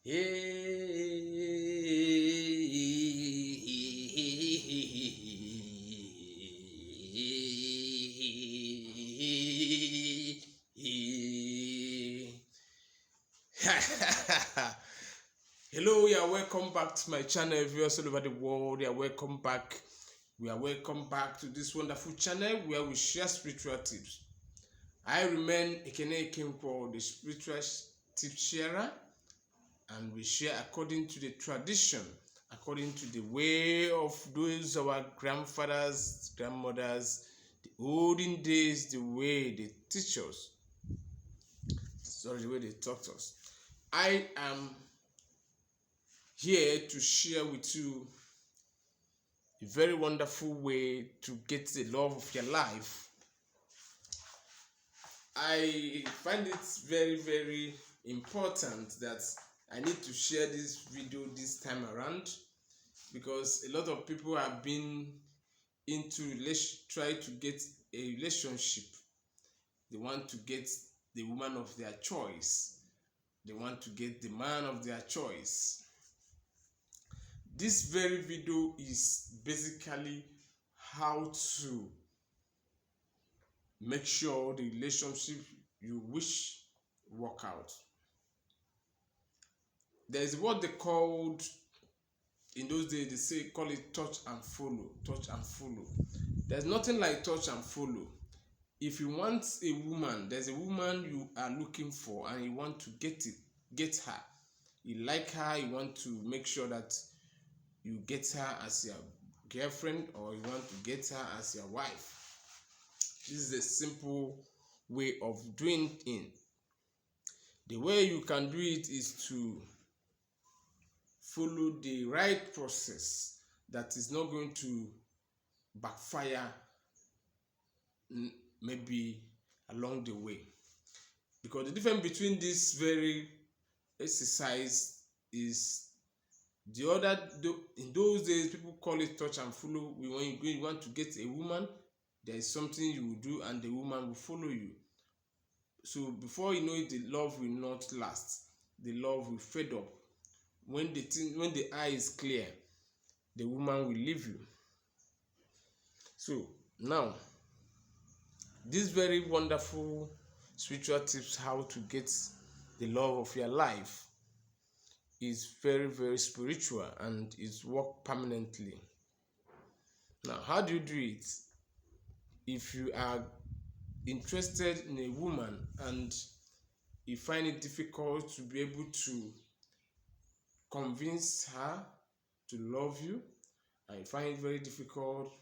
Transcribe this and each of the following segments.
Hello, you are welcome back to my channel. Viewers all over the world, you are welcome back. We are welcome back to this wonderful channel where we share spiritual tips. I remain Ekene Ekempo, the spiritual tip sharer, and we share according to the tradition, according to the way of those our grandfathers, grandmothers, the olden days, the way they teach us. Sorry, the way they taught us. I am here to share with you a very wonderful way to get the love of your life. I find it very, very important that I need to share this video this time around because a lot of people have been try to get a relationship. They want to get the woman of their choice. They want to get the man of their choice. This very video is basically how to make sure the relationship you wish work out. There's what they called in those days, they say call it touch and follow. Touch and follow. There's nothing like touch and follow. If you want a woman, there's a woman you are looking for and you want to get her. You like her, you want to make sure that you get her as your girlfriend or you want to get her as your wife. This is a simple way of doing it. The way you can do it is to follow the right process that is not going to backfire maybe along the way. Because the difference between this very exercise is in those days people call it touch and follow. When you want to get a woman, there is something you will do and the woman will follow you. So before you know it, the love will not last. The love will fade up. When the eye is clear, the woman will leave you. So now, this very wonderful spiritual tips how to get the love of your life is very, very spiritual and it works permanently. Now, how do you do it? If you are interested in a woman and you find it difficult to be able to convince her to love you, and you find it very difficult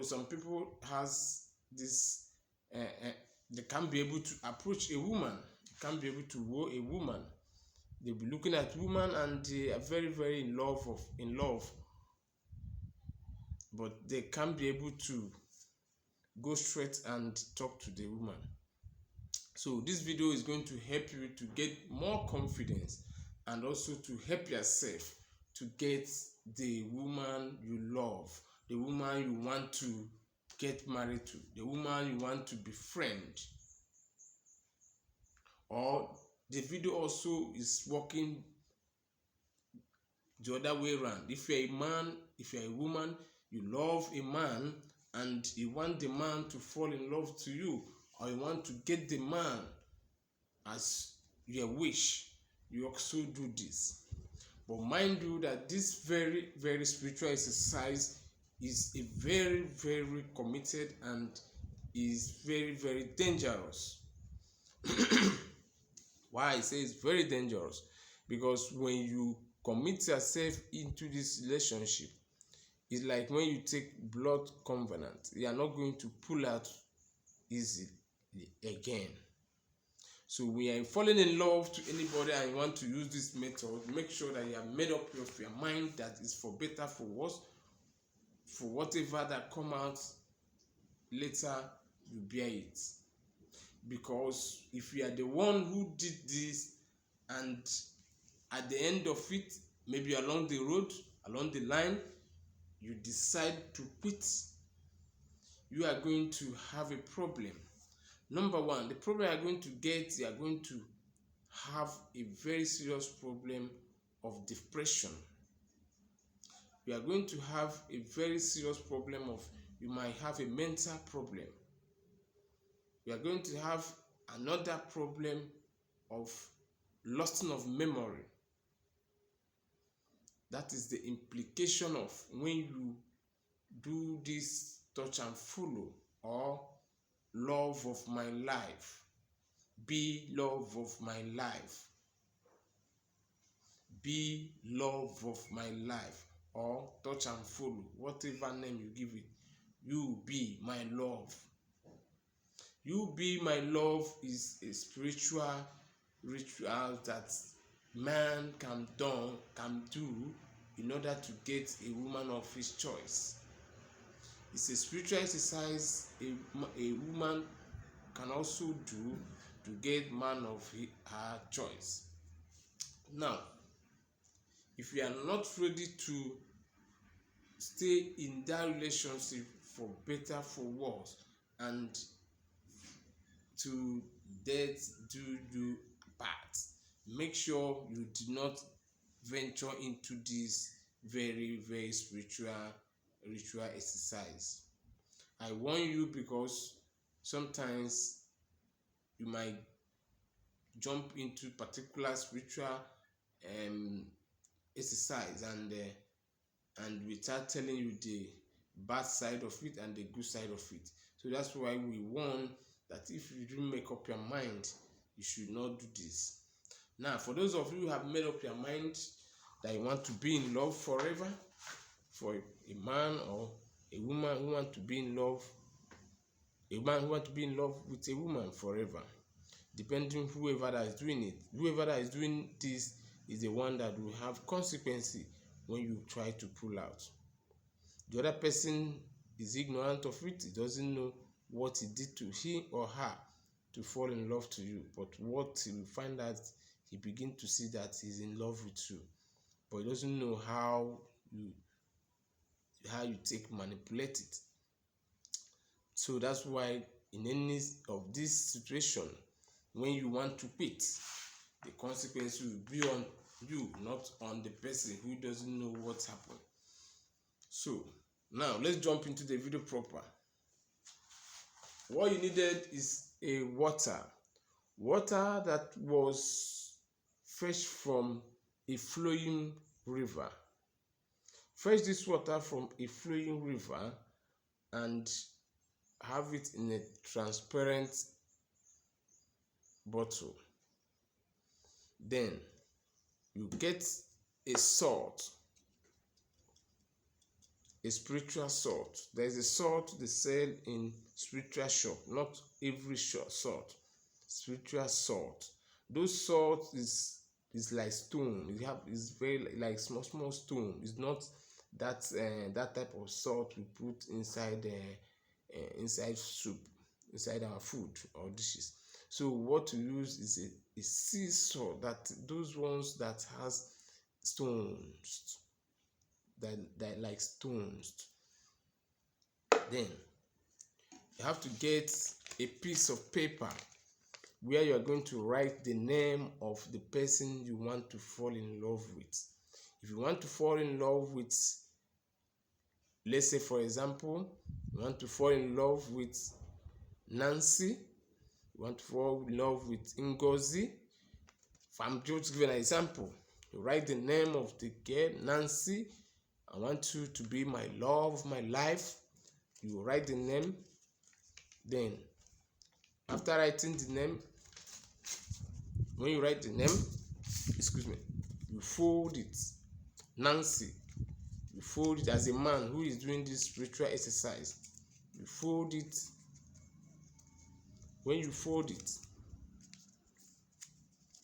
some people has this they can't be able to approach a woman, they can't be able to woo a woman. They'll be looking at woman and they are very, very in love, but they can't be able to go straight and talk to the woman. So this video is going to help you to get more confidence and also to help yourself to get the woman you love, the woman you want to get married to, the woman you want to befriend. Or the video also is working the other way around. If you're a man, if you're a woman, you love a man and you want the man to fall in love to you, or you want to get the man as your wish, you also do this. But mind you that this very, very spiritual exercise is a very, very committed and is very, very dangerous. Why I say it's very dangerous? Because when you commit yourself into this relationship, it's like when you take blood covenant, you are not going to pull out easily again. So when you are falling in love to anybody and you want to use this method, make sure that you have made up your mind that is for better, for worse, for whatever that come out later, you bear it. Because if you are the one who did this and at the end of it, maybe along the road, along the line, you decide to quit, you are going to have a problem. Number one, the problem you are going to get, you are going to have a very serious problem of depression. You are going to have a very serious problem of, you might have a mental problem. You are going to have another problem of losing of memory. That is the implication of when you do this touch and follow, or love of my life, be love of my life, be love of my life, or touch and follow, whatever name you give it. You be my love. You be my love is a spiritual ritual that man can do in order to get a woman of his choice. It's a spiritual exercise a woman can also do to get man of her choice. Now, if you are not ready to stay in that relationship for better, for worse, and to death do apart, make sure you do not venture into this very, very spiritual ritual exercise. I warn you, because sometimes you might jump into particular spiritual exercise and without telling you the bad side of it and the good side of it. So that's why we warn that if you didn't make up your mind, you should not do this. Now, for those of you who have made up your mind that you want to be in love forever, for a man or a woman who want to be in love, a man who want to be in love with a woman forever, depending whoever that is doing it, whoever that is doing this is the one that will have consequences when you try to pull out. The other person is ignorant of it. He doesn't know what he did to him or her to fall in love to you, but what he will find out, he begin to see that he's in love with you, but he doesn't know how you manipulate it. So that's why in any of this situation, when you want to quit, the consequence will be on you, not on the person who doesn't know what happened. So now let's jump into the video proper. What you needed is a water that was fetched from a flowing river. Fetch this water from a flowing river and have it in a transparent bottle. Then you get a salt, a spiritual salt. There is a salt they sell in spiritual shop, not every salt. Spiritual salt. Those salt is like stone. It's very like small stone. It's not that type of salt we put inside inside soup, inside our food or dishes. So what we use is a sea salt, that those ones that has stones, that like stones. Then you have to get a piece of paper where you are going to write the name of the person you want to fall in love with. If you want to fall in love with, let's say for example, you want to fall in love with Nancy, you want to fall in love with Ngozi. If I'm just giving an example, you write the name of the girl, Nancy. I want you to be my love of my life. You write the name. Then after writing the name, when you write the name, you fold it. Nancy, you fold it as a man who is doing this spiritual exercise. You fold it. When you fold it,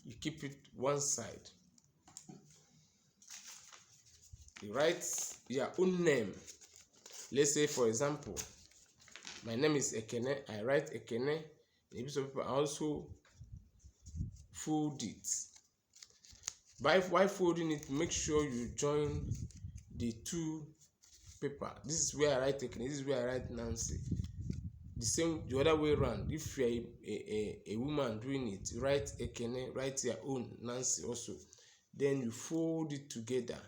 you keep it one side. You write your own name. Let's say for example, my name is Ekene. I write Ekene. A piece of paper. I also fold it. While folding it, make sure you join the two paper. This is where I write Ekene. This is where I write Nancy. the other way around. If you are a woman doing it, write Ekene, write your own Nancy also. Then you fold it together.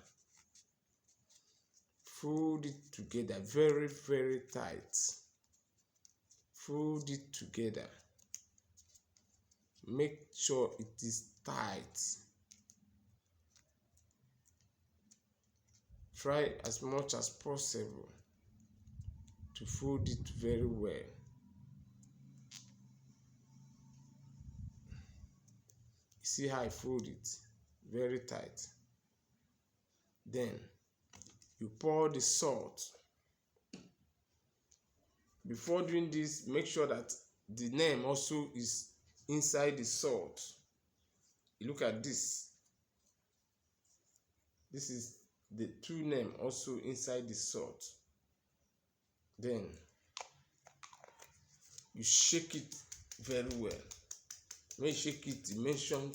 Fold it together very, very tight. Fold it together. Make sure it is tight. Try as much as possible to fold it very well. See how I fold it? Very tight. Then you pour the salt. Before doing this, make sure that the name also is inside the salt. You look at this. This is the two name also inside the salt. Then you shake it very well. When you shake it, you mention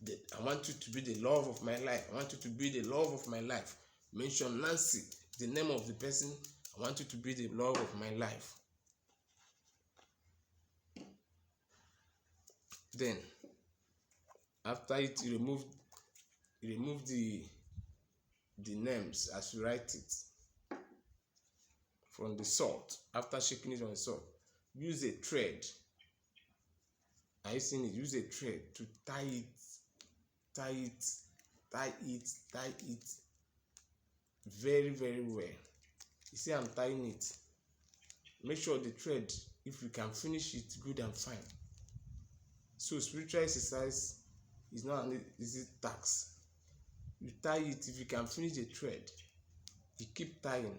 that I want you to be the love of my life. I want you to be the love of my life. Mention Nancy, the name of the person. I want you to be the love of my life. Then after it, you remove the names as you write it from the salt. After shaking it on the salt, use a thread. Are you seeing it? Use a thread to tie it very, very well. You see, I'm tying it. Make sure the thread, if you can finish it, good and fine. So spiritual exercise is not an easy task. You tie it. If you can finish the thread, you keep tying.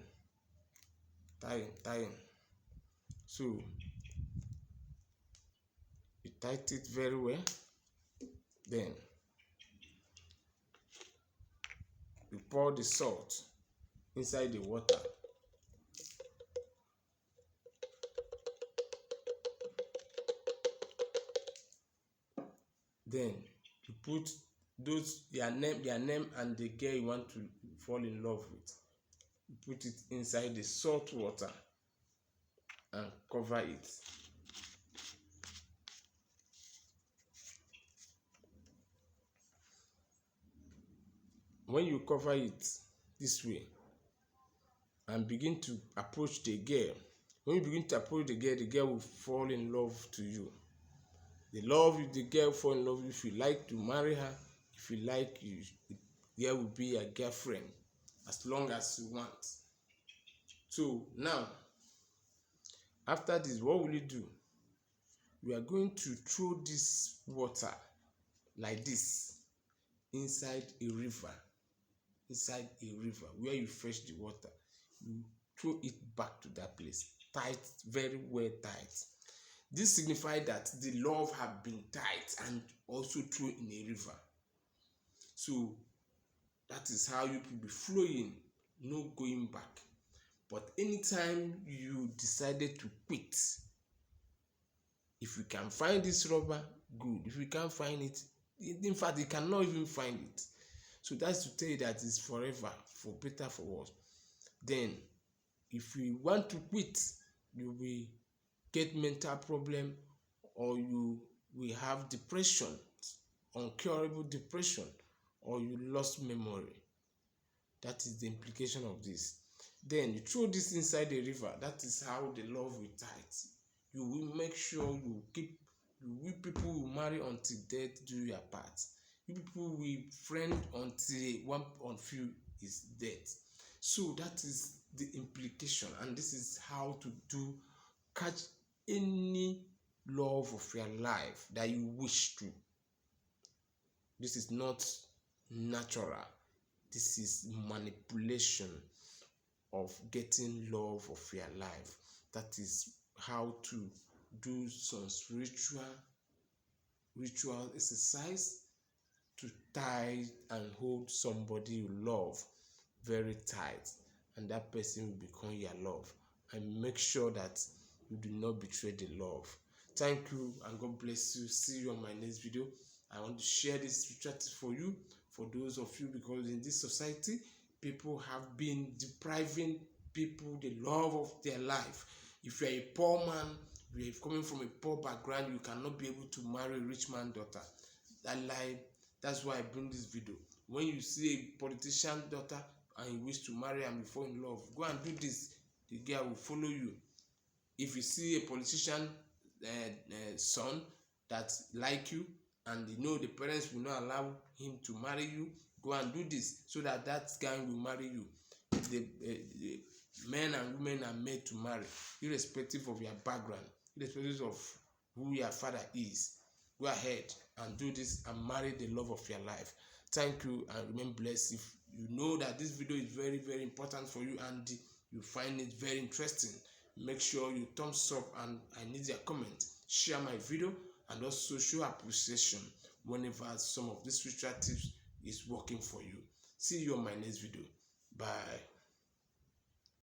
So you tied it very well. Then you pour the salt inside the water. Then you put your name and the girl you want to fall in love with. You put it inside the salt water and cover it. When you cover it this way and begin to approach the girl, when you begin to approach the girl will fall in love to you. The girl fall in love. If you like to marry her, if you like, the girl will be a girlfriend as long as you want. So now, after this, what will you do? We are going to throw this water like this inside a river. Inside a river where you fetch the water, you throw it back to that place, tight, very well tight. This signifies that the love have been tight and also thrown in a river. So that is how you will be flowing, no going back. But anytime you decided to quit, if you can find this rubber, good. If you can't find it, in fact, you cannot even find it. So that's to tell you that it's forever, for better, for worse. Then, if you want to quit, you will get mental problem, or you will have depression, uncurable depression, or you lost memory. That is the implication of this. Then you throw this inside the river. That is how the love will tight. You will make sure you people will marry until death do your part. You people will friend until one of you is dead. So that is the implication, and this is how to catch any love of your life that you wish to. This is not natural. This is manipulation of getting love of your life. That is how to do some spiritual ritual exercise to tie and hold somebody you love very tight, and that person will become your love. And make sure that you do not betray the love. Thank you, and God bless you. See you on my next video. I want to share this spirituality for you, for those of you, because in this society, people have been depriving people the love of their life. If you are a poor man, you are coming from a poor background, you cannot be able to marry a rich man's daughter. That lie. That's why I bring this video. When you see a politician daughter and you wish to marry and fall in love, go and do this. The girl will follow you. If you see a politician son that like you and you know the parents will not allow him to marry you, go and do this so that that guy will marry you. The men and women are made to marry irrespective of your background, irrespective of who your father is. Go ahead and do this and marry the love of your life. Thank you and remain blessed. If you know that this video is very, very important for you and you find it very interesting, make sure you thumbs up, and I need your comment. Share my video and also show appreciation whenever some of these spiritual tips is working for you. See you on my next video. Bye.